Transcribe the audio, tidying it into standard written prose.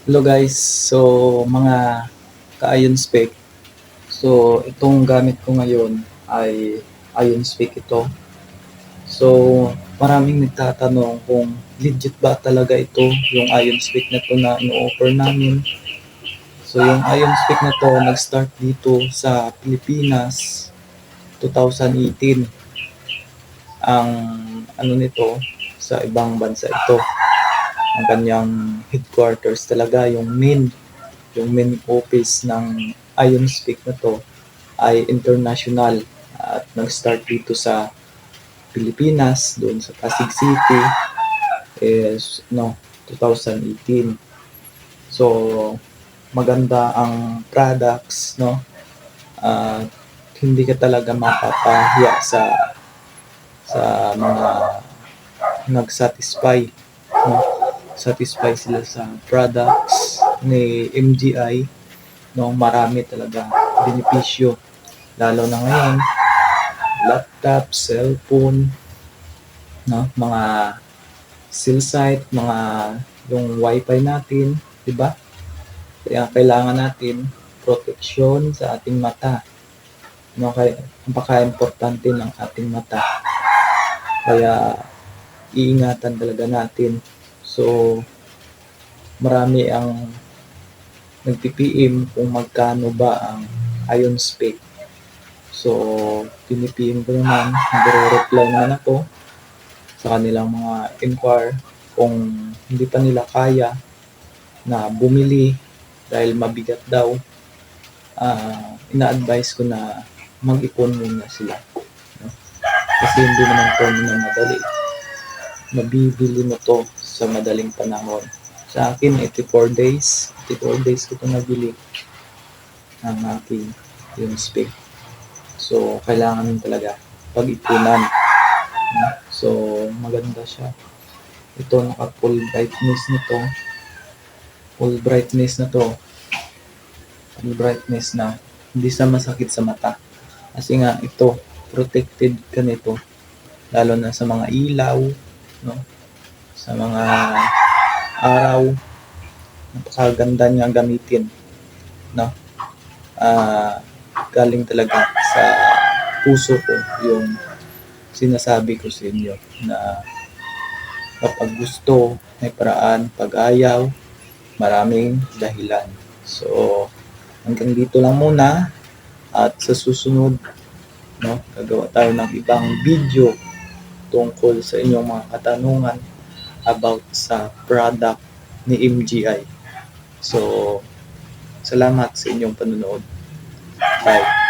Hello guys, so mga ka-iron spec. So itong gamit ko ngayon ay iron spec ito. So maraming nagtatanong kung legit ba talaga ito yung iron spec na to na ino-offer namin. So yung iron spec na to nag-start dito sa Pilipinas 2018. Ang ano nito sa ibang bansa ito. Ang kanyang headquarters talaga yung main office ng IronSpeak na to ay international at nag-start dito sa Pilipinas, doon sa Pasig City is 2018. So maganda ang products, no? At hindi ka talaga mapapahiya sa mga nag-satisfy, no? Satisfy sila sa products ni MGI, no? Marami talaga benepisyo lalo na ngayon, laptop, cellphone, no? Mga cell site, mga yung wifi natin, di ba? Kaya kailangan natin proteksyon sa ating mata, no? Kaya napaka-importante ng ating mata, kaya iingatan talaga natin. So marami ang nagpi-PM kung magkano ba ang iron spec. So pinipm ko naman, nagre-reply naman ako sa kanilang mga inquire kung hindi pa nila kaya na bumili dahil mabigat daw. Ina-advise ko na mag-ipon muna sila, no? Kasi hindi naman to na madali, mabibili mo to sa madaling panahon. Sa akin 84 days ko to nabili ang aking yung spec. So kailangan talaga pag-ipunan, no? So maganda siya. Ito naka full brightness nito. Full brightness na to. Full brightness na. Hindi sa masakit sa mata. Kasi nga ito, protected ka nito. Lalo na sa mga ilaw, no? Sa mga araw. Napakaganda niya gamitin, no? Galing talaga sa puso ko yung sinasabi ko sa inyo na kapag gusto, may paraan. Pag ayaw, maraming dahilan. So, hanggang dito lang muna. At sa susunod, no, gagawa tayo ng ibang video tungkol sa inyong mga katanungan about sa product ni MGI. So, salamat sa inyong panonood. Bye.